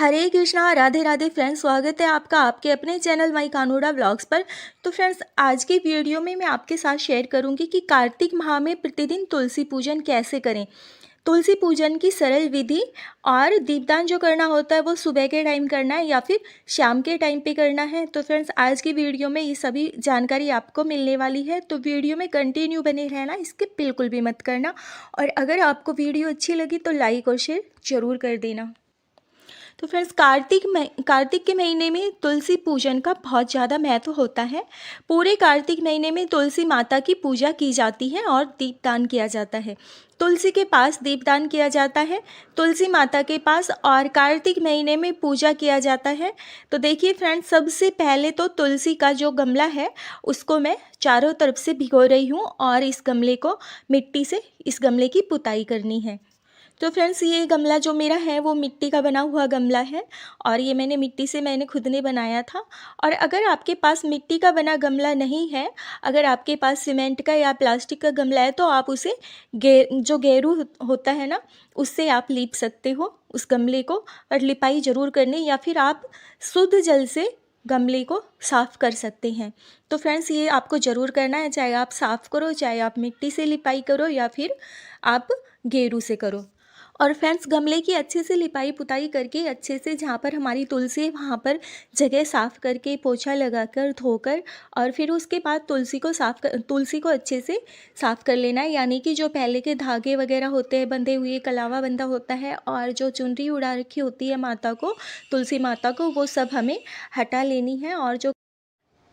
हरे Krishna, Radhe Radhe friends. स्वागत है आपका आपके अपने चैनल माई कानोड़ा व्लॉग्स पर। तो फ्रेंड्स, आज की वीडियो में मैं आपके साथ शेयर करूंगी कि कार्तिक माह में प्रतिदिन तुलसी पूजन कैसे करें। तुलसी पूजन की सरल विधि और दीपदान जो करना होता है वो सुबह के टाइम करना है या फिर शाम के टाइम पे करना है। तो फ्रेंड्स, आज की वीडियो में ये सभी जानकारी आपको मिलने वाली है, तो वीडियो में कंटिन्यू बने रहना, इसके बिल्कुल भी मत करना। और अगर आपको वीडियो अच्छी लगी तो लाइक और शेयर ज़रूर कर देना। तो फ्रेंड्स, कार्तिक के महीने में तुलसी पूजन का बहुत ज़्यादा महत्व होता है। पूरे कार्तिक महीने में तुलसी माता की पूजा की जाती है और दीपदान किया जाता है। तुलसी के पास दीपदान किया जाता है, तुलसी माता के पास, और कार्तिक महीने में पूजा किया जाता है। तो देखिए फ्रेंड्स, सबसे पहले तो तुलसी का जो गमला है उसको मैं चारों तरफ से भिगो रही हूँ और इस गमले को मिट्टी से, इस गमले की पुताई करनी है। तो फ्रेंड्स, ये गमला जो मेरा है वो मिट्टी का बना हुआ गमला है और ये मैंने खुद ने बनाया था। और अगर आपके पास मिट्टी का बना गमला नहीं है, अगर आपके पास सीमेंट का या प्लास्टिक का गमला है, तो आप उसे जो गेरू होता है ना, उससे आप लीप सकते हो उस गमले को। और लिपाई ज़रूर करनी, या फिर आप शुद्ध जल से गमले को साफ़ कर सकते हैं। तो फ्रेंड्स, ये आपको ज़रूर करना है, चाहे आप साफ़ करो, चाहे आप मिट्टी से लिपाई करो या फिर आप गेरू से करो। और फ्रेंड्स, गमले की अच्छे से लिपाई पुताई करके, अच्छे से जहाँ पर हमारी तुलसी है वहाँ पर जगह साफ़ करके, पोछा लगाकर, धोकर, और फिर उसके बाद तुलसी को अच्छे से साफ़ कर लेना है। यानी कि जो पहले के धागे वगैरह होते हैं बंधे हुए, कलावा बंधा होता है, और जो चुनरी उड़ा रखी होती है माता को, तुलसी माता को, वो सब हमें हटा लेनी है।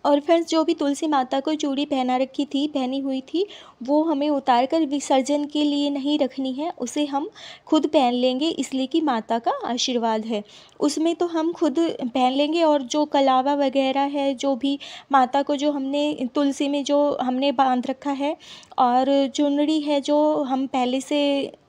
और फ्रेंड्स, जो भी तुलसी माता को चूड़ी पहनी हुई थी, वो हमें उतार कर विसर्जन के लिए नहीं रखनी है, उसे हम खुद पहन लेंगे, इसलिए कि माता का आशीर्वाद है। उसमें तो हम खुद पहन लेंगे। और जो कलावा वगैरह है, जो भी माता को, जो हमने तुलसी में जो हमने बांध रखा है, और चुनरी है जो हम पहले से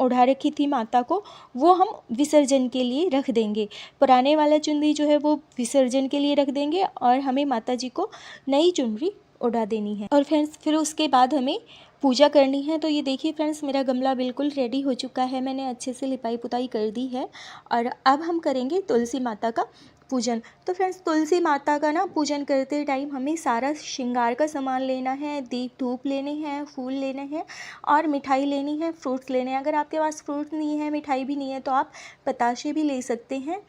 ओढ़ा रखी थी माता को, वो हम विसर्जन के लिए रख देंगे। पुराने वाला चुनरी जो है वो विसर्जन के लिए रख देंगे और हमें माता जी को नई चुनरी उड़ा देनी है। और फ्रेंड्स, फिर उसके बाद हमें पूजा करनी है। तो ये देखिए फ्रेंड्स, मेरा गमला बिल्कुल रेडी हो चुका है, मैंने अच्छे से लिपाई पुताई कर दी है। और अब हम करेंगे तुलसी माता का पूजन। तो फ्रेंड्स, तुलसी माता का ना पूजन करते टाइम हमें सारा श्रृंगार का सामान लेना है, दीप धूप लेने हैं, फूल लेने हैं और मिठाई लेनी है, फ्रूट्स लेने हैं। अगर आपके पास फ्रूट नहीं है, मिठाई भी नहीं है, तो आप बताशे भी ले सकते हैं।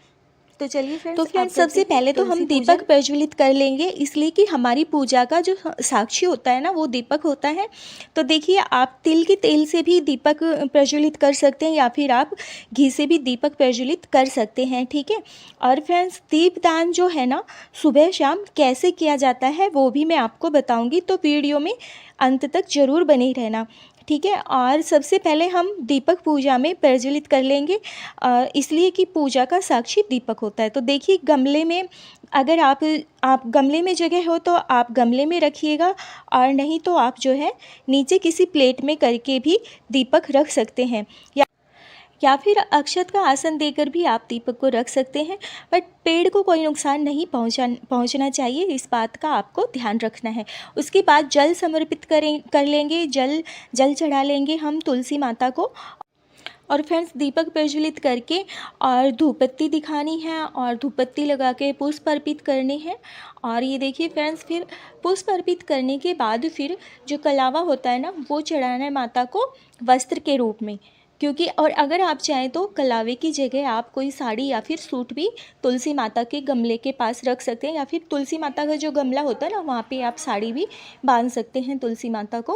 तो चलिए फ्रेंड्स, सबसे पहले तो हम दीपक प्रज्वलित कर लेंगे, इसलिए कि हमारी पूजा का जो साक्षी होता है ना, वो दीपक होता है। तो देखिए, आप तिल के तेल से भी दीपक प्रज्वलित कर सकते हैं या फिर आप घी से भी दीपक प्रज्वलित कर सकते हैं, ठीक है। और फ्रेंड्स, दीपदान जो है ना, सुबह शाम कैसे किया जाता है वो भी मैं आपको बताऊँगी, तो वीडियो में अंत तक ज़रूर बने रहना, ठीक है। और सबसे पहले हम दीपक पूजा में प्रज्वलित कर लेंगे, इसलिए कि पूजा का साक्षी दीपक होता है। तो देखिए, गमले में, अगर आप गमले में जगह हो तो आप गमले में रखिएगा, और नहीं तो आप जो है नीचे किसी प्लेट में करके भी दीपक रख सकते हैं, या फिर अक्षत का आसन देकर भी आप दीपक को रख सकते हैं। बट पेड़ को कोई नुकसान नहीं पहुंचना चाहिए, इस बात का आपको ध्यान रखना है। उसके बाद जल समर्पित कर लेंगे, जल चढ़ा लेंगे हम तुलसी माता को। और फ्रेंड्स, दीपक प्रज्वलित करके और धूपबत्ती दिखानी है और धूपबत्ती लगा के पुष्प अर्पित करने हैं। और ये देखिए फ्रेंड्स, फिर पुष्प अर्पित करने के बाद फिर जो कलावा होता है ना, वो चढ़ाना है माता को वस्त्र के रूप में। क्योंकि, और अगर आप चाहें तो कलावे की जगह आप कोई साड़ी या फिर सूट भी तुलसी माता के गमले के पास रख सकते हैं, या फिर तुलसी माता का जो गमला होता है ना, वहाँ पे आप साड़ी भी बांध सकते हैं तुलसी माता को।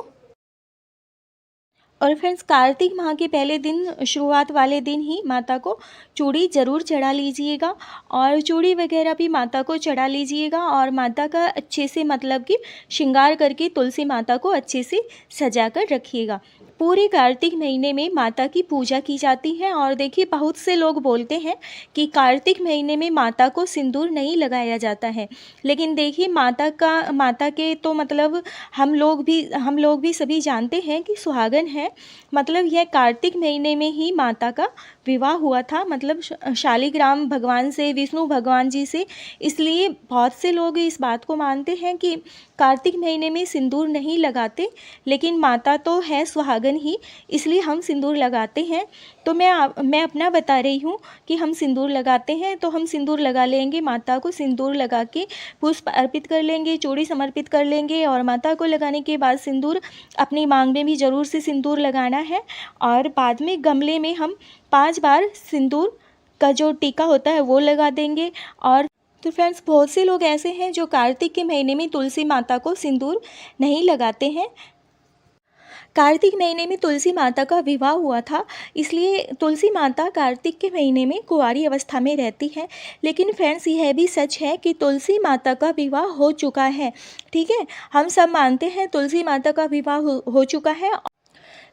और फ्रेंड्स, कार्तिक माह के पहले दिन, शुरुआत वाले दिन ही माता को चूड़ी ज़रूर चढ़ा लीजिएगा, और चूड़ी वगैरह भी माता को चढ़ा लीजिएगा, और माता का अच्छे से, मतलब कि श्रृंगार करके तुलसी माता को अच्छे से सजा कर रखिएगा। पूरे कार्तिक महीने में माता की पूजा की जाती है। और देखिए, बहुत से लोग बोलते हैं कि कार्तिक महीने में माता को सिंदूर नहीं लगाया जाता है, लेकिन देखिए, माता के तो मतलब हम लोग भी सभी जानते हैं कि सुहागन है, मतलब यह कार्तिक महीने में ही माता का विवाह हुआ था, मतलब शालिग्राम भगवान से, विष्णु भगवान जी से। इसलिए बहुत से लोग इस बात को मानते हैं कि कार्तिक महीने में सिंदूर नहीं लगाते, लेकिन माता तो है सुहागन लगन ही, इसलिए हम सिंदूर लगाते हैं। तो मैं अपना बता रही हूँ कि हम सिंदूर लगाते हैं। तो हम सिंदूर लगा लेंगे, माता को सिंदूर लगा के पुष्प अर्पित कर लेंगे, चूड़ी समर्पित कर लेंगे और माता को लगाने के बाद सिंदूर अपनी मांग में भी ज़रूर से सिंदूर लगाना है। और बाद में गमले में हम 5 बार सिंदूर का जो टीका होता है वो लगा देंगे। और तो फ्रेंड्स, बहुत से लोग ऐसे हैं जो कार्तिक के महीने में तुलसी माता को सिंदूर नहीं लगाते हैं। कार्तिक महीने में तुलसी माता का विवाह हुआ था, इसलिए तुलसी माता कार्तिक के महीने में कुंवारी अवस्था में रहती है। लेकिन फ्रेंड्स, यह भी सच है कि तुलसी माता का विवाह हो चुका है। ठीक है, हम सब मानते हैं तुलसी माता का विवाह हो चुका है।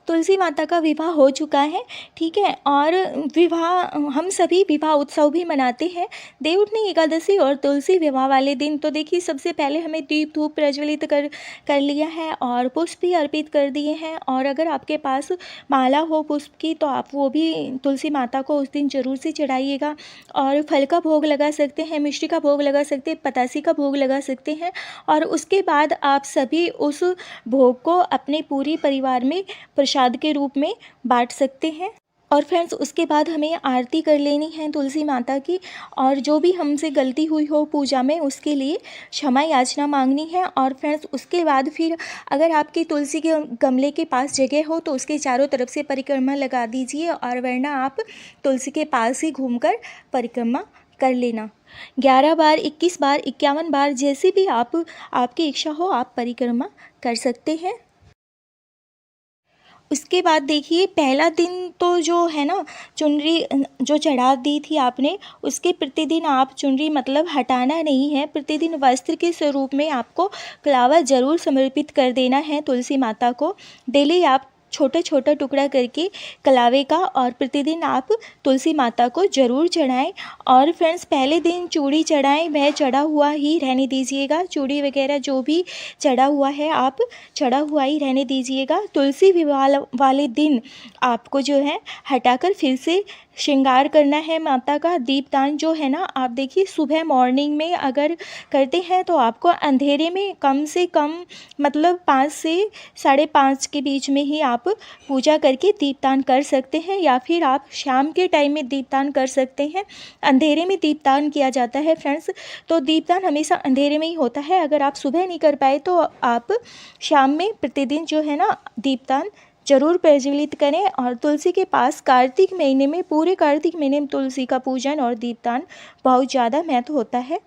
तुलसी माता का विवाह हो चुका है, ठीक है। और विवाह, हम सभी विवाह उत्सव भी मनाते हैं। देवउठनी एकादशी और तुलसी विवाह वाले दिन तो देखिए, सबसे पहले हमें दीप धूप प्रज्वलित कर लिया है और पुष्प भी अर्पित कर दिए हैं। और अगर आपके पास माला हो पुष्प की तो आप वो भी तुलसी माता को उस दिन ज़रूर से चढ़ाइएगा। और फल का भोग लगा सकते हैं, मिष्टी का भोग लगा सकते हैं, पतासी का भोग लगा सकते हैं। और उसके बाद आप सभी उस भोग को अपने पूरी परिवार में प्रसाद के रूप में बांट सकते हैं। और फ्रेंड्स, उसके बाद हमें आरती कर लेनी है तुलसी माता की। और जो भी हमसे गलती हुई हो पूजा में, उसके लिए क्षमा याचना मांगनी है। और फ्रेंड्स, उसके बाद फिर अगर आपकी तुलसी के गमले के पास जगह हो तो उसके चारों तरफ से परिक्रमा लगा दीजिए, और वरना आप तुलसी के पास ही घूमकर परिक्रमा कर लेना। 11 बार, 21 बार, 51 बार, जैसे भी आपकी इच्छा हो आप परिक्रमा कर सकते हैं। उसके बाद देखिए, पहला दिन तो जो है ना, चुनरी जो चढ़ा दी थी आपने, उसके प्रतिदिन आप चुनरी मतलब हटाना नहीं है। प्रतिदिन वस्त्र के स्वरूप में आपको कलावा ज़रूर समर्पित कर देना है तुलसी माता को। डेली आप छोटा छोटा टुकड़ा करके कलावे का, और प्रतिदिन आप तुलसी माता को ज़रूर चढ़ाएं। और फ्रेंड्स, पहले दिन चूड़ी चढ़ाएं, वह चढ़ा हुआ ही रहने दीजिएगा। चूड़ी वगैरह जो भी चढ़ा हुआ है आप चढ़ा हुआ ही रहने दीजिएगा। तुलसी विवाह वाले दिन आपको जो है हटाकर फिर से श्रृंगार करना है माता का। दीपदान जो है ना, आप देखिए सुबह मॉर्निंग में अगर करते हैं तो आपको अंधेरे में कम से कम मतलब 5 से 5:30 के बीच में ही आप पूजा करके दीपदान कर सकते हैं। या फिर आप शाम के टाइम में दीपदान कर सकते हैं। अंधेरे में दीपदान किया जाता है फ्रेंड्स, तो दीपदान हमेशा अंधेरे में ही होता है। अगर आप सुबह नहीं कर पाए तो आप शाम में प्रतिदिन जो है ना दीपदान जरूर प्रज्वलित करें। और तुलसी के पास कार्तिक महीने में, पूरे कार्तिक महीने में तुलसी का पूजन और दीपदान बहुत ज़्यादा महत्व होता है।